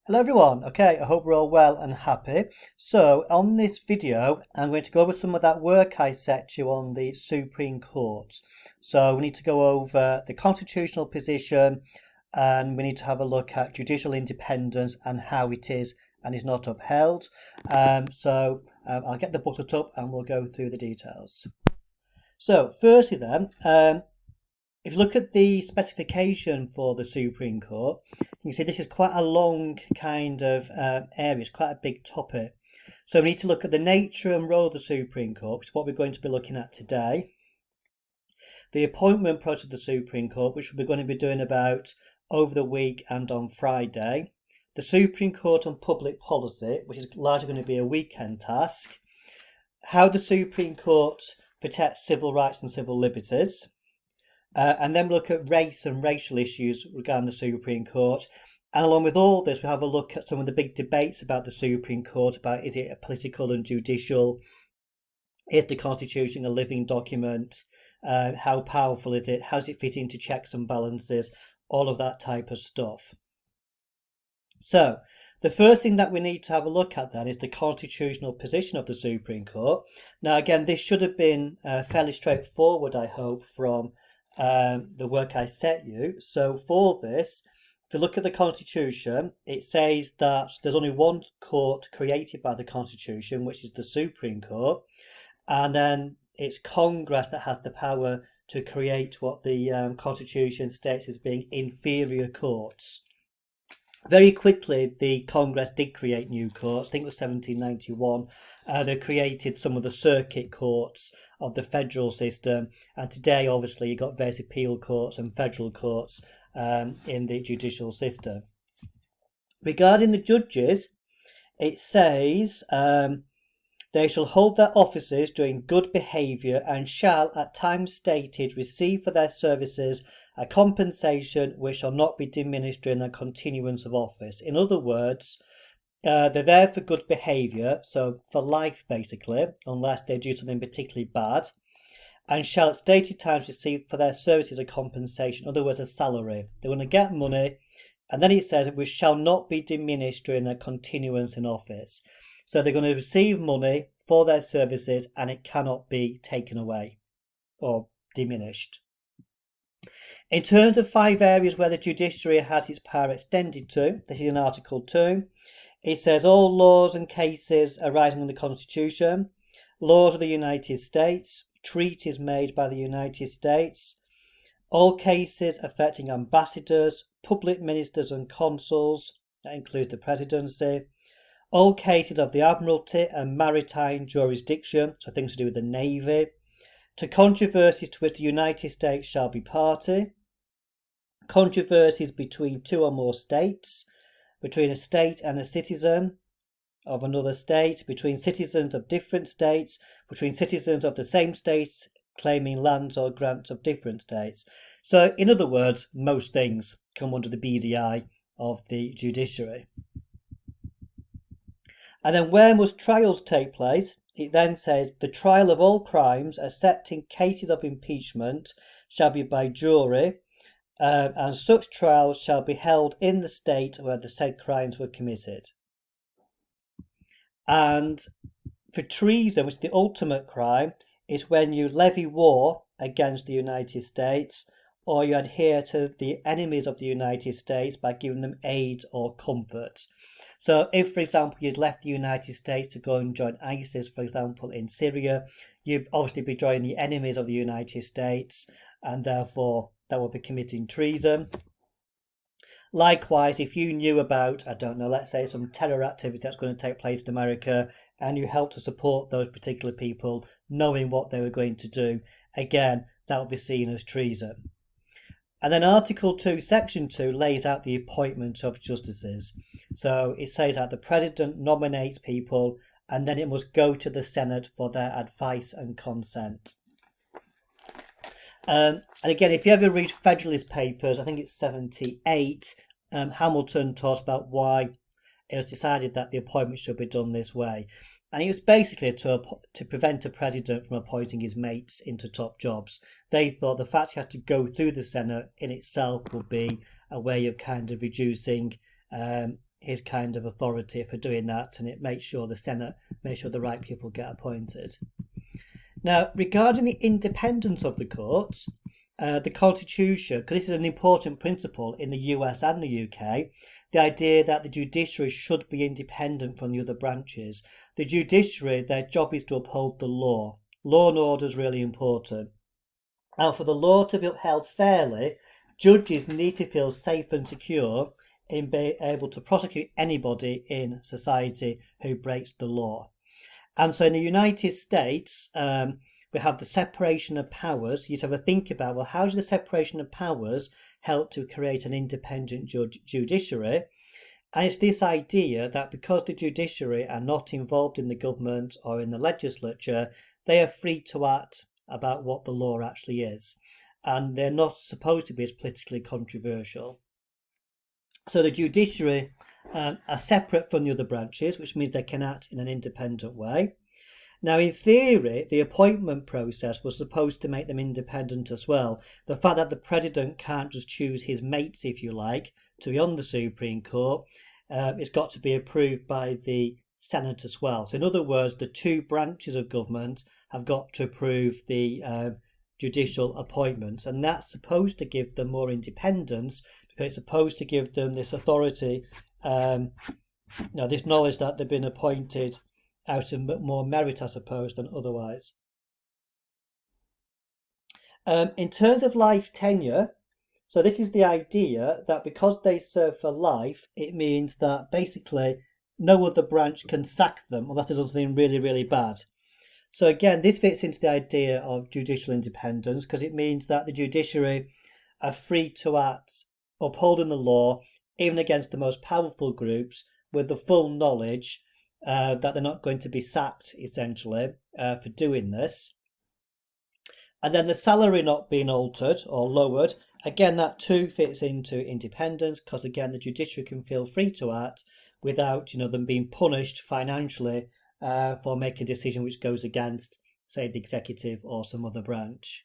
Hello everyone. Okay, I hope we're all well and happy. So on this video, I'm going to go over some of that work I set you on the Supreme Court. So we need to go over the constitutional position and we need to have a look at judicial independence and how it is and is not upheld. I'll get the booklet up and we'll go through the details. So firstly then, if you look at the specification for the Supreme Court, you can see this is quite a long kind of area, it's quite a big topic. So we need to look at the nature and role of the Supreme Court, which is what we're going to be looking at today. The appointment process of the Supreme Court, which we're going to be doing about over the week and on Friday. The Supreme Court on public policy, which is largely going to be a weekend task. How the Supreme Court protects civil rights and civil liberties. And then look at race and racial issues regarding the Supreme Court. And along with all this, we'll have a look at some of the big debates about the Supreme Court, about is it a political and judicial? Is the Constitution a living document? How powerful is it? How does it fit into checks and balances? All of that type of stuff. So, the first thing that we need to have a look at then is the constitutional position of the Supreme Court. Now again, this should have been fairly straightforward, I hope, from the work I set you. So for this, if you look at the Constitution, it says that there's only one court created by the Constitution, which is the Supreme Court, and then it's Congress that has the power to create what the Constitution states as being inferior courts. Very quickly, the Congress did create new courts. I think it was 1791. They created some of the circuit courts of the federal system. And today, obviously, you've got various appeal courts and federal courts in the judicial system. Regarding the judges, it says they shall hold their offices during good behaviour and shall, at times stated, receive for their services a compensation which shall not be diminished during their continuance of office. In other words, they're there for good behaviour, so for life basically, unless they do something particularly bad, and shall at stated times receive for their services a compensation, in other words a salary. They're going to get money, and then it says which shall not be diminished during their continuance in office. So they're going to receive money for their services and it cannot be taken away or diminished. In terms of 5 areas where the judiciary has its power extended to, this is in Article 2, it says all laws and cases arising from the Constitution, laws of the United States, treaties made by the United States, all cases affecting ambassadors, public ministers and consuls, that includes the presidency, all cases of the Admiralty and maritime jurisdiction, so things to do with the Navy, to controversies to which the United States shall be party, controversies between 2 or more states, between a state and a citizen of another state, between citizens of different states, between citizens of the same state claiming lands or grants of different states. So, in other words, most things come under the BDI of the judiciary. And then where must trials take place? It then says the trial of all crimes, excepting cases of impeachment, shall be by jury, and such trials shall be held in the state where the said crimes were committed. And for treason, which is the ultimate crime, is when you levy war against the United States or you adhere to the enemies of the United States by giving them aid or comfort. So if, for example, you'd left the United States to go and join ISIS, for example, in Syria, you'd obviously be joining the enemies of the United States, and therefore that would be committing treason. Likewise, if you knew about, I don't know, let's say some terror activity that's going to take place in America, and you helped to support those particular people, knowing what they were going to do, again, that would be seen as treason. And then Article 2, Section 2 lays out the appointment of justices. So it says that the President nominates people and then it must go to the Senate for their advice and consent. And again, if you ever read Federalist Papers, I think it's 78, Hamilton talks about why it was decided that the appointment should be done this way. And it was basically to prevent a president from appointing his mates into top jobs. They thought the fact he had to go through the Senate in itself would be a way of kind of reducing his kind of authority for doing that, and it makes sure the Senate makes sure the right people get appointed. Now, regarding the independence of the courts, the Constitution, because this is an important principle in the US and the UK, the idea that the judiciary should be independent from the other branches. The judiciary, their job is to uphold the law. Law and order is really important. And for the law to be upheld fairly, judges need to feel safe and secure in being able to prosecute anybody in society who breaks the law. And so in the United States, we have the separation of powers. You have to think about, well, how does the separation of powers help to create an independent judiciary? And it's this idea that because the judiciary are not involved in the government or in the legislature, they are free to act about what the law actually is. And they're not supposed to be as politically controversial. So the judiciary are separate from the other branches, which means they can act in an independent way. Now, in theory, the appointment process was supposed to make them independent as well. The fact that the president can't just choose his mates, if you like, to be on the Supreme Court, it's got to be approved by the Senate as well. So in other words, the two branches of government have got to approve the judicial appointments, and that's supposed to give them more independence, because it's supposed to give them this authority, this knowledge that they've been appointed out of more merit, I suppose, than otherwise. In terms of life tenure, so this is the idea that because they serve for life, it means that basically no other branch can sack them unless they've done something really, really bad. So again, this fits into the idea of judicial independence, because it means that the judiciary are free to act upholding the law, even against the most powerful groups, with the full knowledge that they're not going to be sacked, essentially, for doing this. And then the salary not being altered or lowered, again, that too fits into independence, because again, the judiciary can feel free to act without, them being punished financially for making a decision which goes against, say, the executive or some other branch.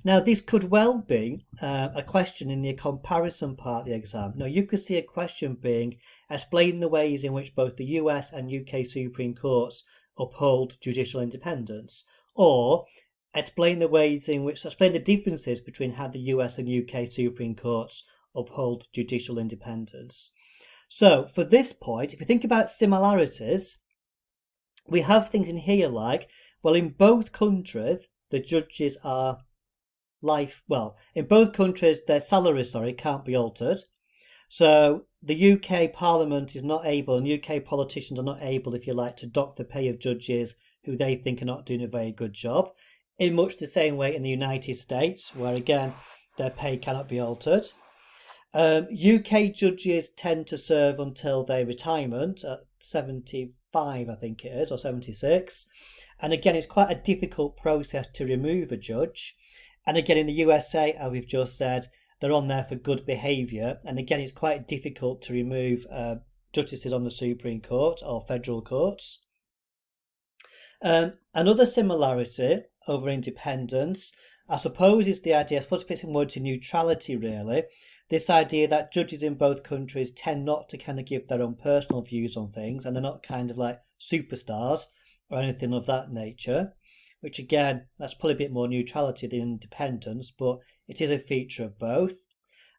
Now, this could well be a question in the comparison part of the exam. Now, you could see a question being, explain the ways in which both the US and UK Supreme Courts uphold judicial independence, or explain the differences between how the US and UK Supreme Courts uphold judicial independence. So, for this point, if you think about similarities, we have things in here like, well, in both countries, the judges are in both countries, their salaries, can't be altered. So the UK Parliament is not able, and UK politicians are not able, if you like, to dock the pay of judges who they think are not doing a very good job, in much the same way in the United States, where again, their pay cannot be altered. UK judges tend to serve until their retirement at 75, I think it is, or 76. And again, it's quite a difficult process to remove a judge. And again, in the USA, as we've just said, they're on there for good behaviour. And again, it's quite difficult to remove justices on the Supreme Court or federal courts. Another similarity over independence, I suppose, is the idea, I suppose it fits more into neutrality, really. This idea that judges in both countries tend not to kind of give their own personal views on things, and they're not kind of like superstars or anything of that nature. Which again, that's probably a bit more neutrality than independence, but it is a feature of both.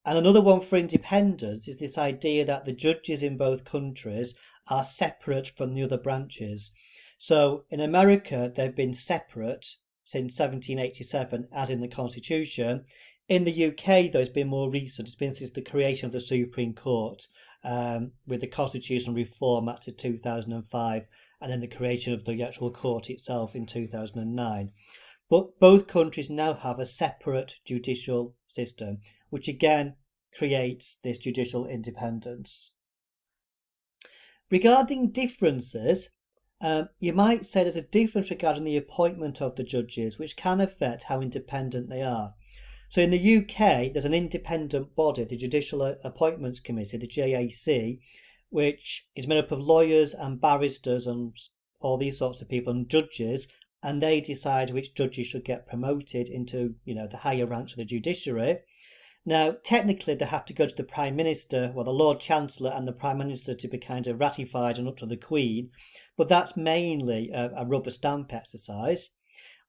And another one for independence is this idea that the judges in both countries are separate from the other branches. So in America, they've been separate since 1787, as in the Constitution. In the UK, though, it's been more recent. It's been since the creation of the Supreme Court, with the Constitutional Reform Act of 2005. And then the creation of the actual court itself in 2009. But both countries now have a separate judicial system, which again creates this judicial independence. Regarding differences, you might say there's a difference regarding the appointment of the judges, which can affect how independent they are. So in the UK, there's an independent body, the Judicial Appointments Committee, the JAC, which is made up of lawyers and barristers and all these sorts of people and judges, and they decide which judges should get promoted into, the higher ranks of the judiciary. Now, technically, they have to go to the Prime Minister, well, the Lord Chancellor and the Prime Minister to be kind of ratified and up to the Queen, but that's mainly a rubber stamp exercise.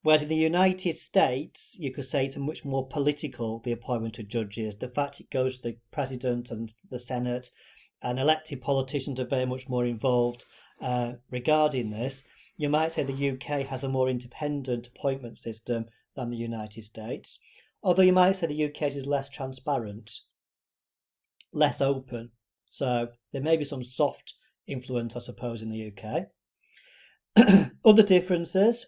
Whereas in the United States, you could say it's much more political, the appointment of judges. The fact it goes to the President and the Senate, and elected politicians are very much more involved regarding this. You might say the UK has a more independent appointment system than the United States. Although you might say the UK is less transparent, less open. So there may be some soft influence, I suppose, in the UK. Other differences.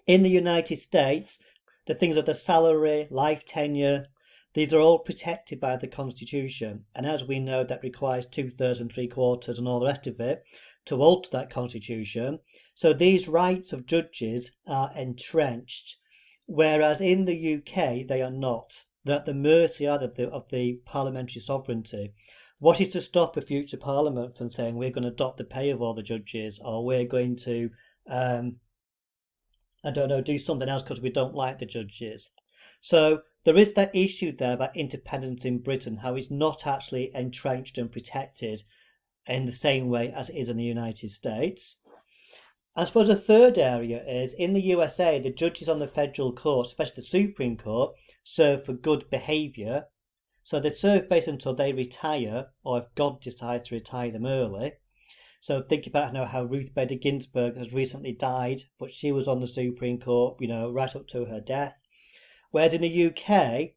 In the United States, the things of the salary, life tenure, these are all protected by the Constitution. And as we know, that requires 2/3 and 3/4 and all the rest of it to alter that Constitution. So these rights of judges are entrenched. Whereas in the UK, they are not. They're at the mercy of the parliamentary sovereignty. What is to stop a future parliament from saying we're going to adopt the pay of all the judges, or we're going to, do something else because we don't like the judges? So there is that issue there about independence in Britain, how it's not actually entrenched and protected in the same way as it is in the United States. I suppose a third area is, in the USA, the judges on the federal court, especially the Supreme Court, serve for good behaviour. So they serve basically until they retire, or if God decides to retire them early. So think about how Ruth Bader Ginsburg has recently died, but she was on the Supreme Court, right up to her death. Whereas in the UK,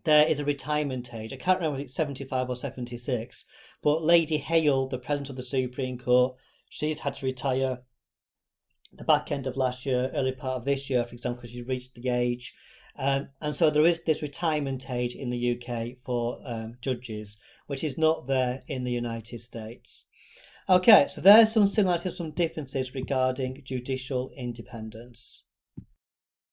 there is a retirement age. I can't remember if it's 75 or 76, but Lady Hale, the President of the Supreme Court, she's had to retire the back end of last year, early part of this year, for example, because she's reached the age. And so there is this retirement age in the UK for judges, which is not there in the United States. Okay, so there's some similarities, some differences regarding judicial independence.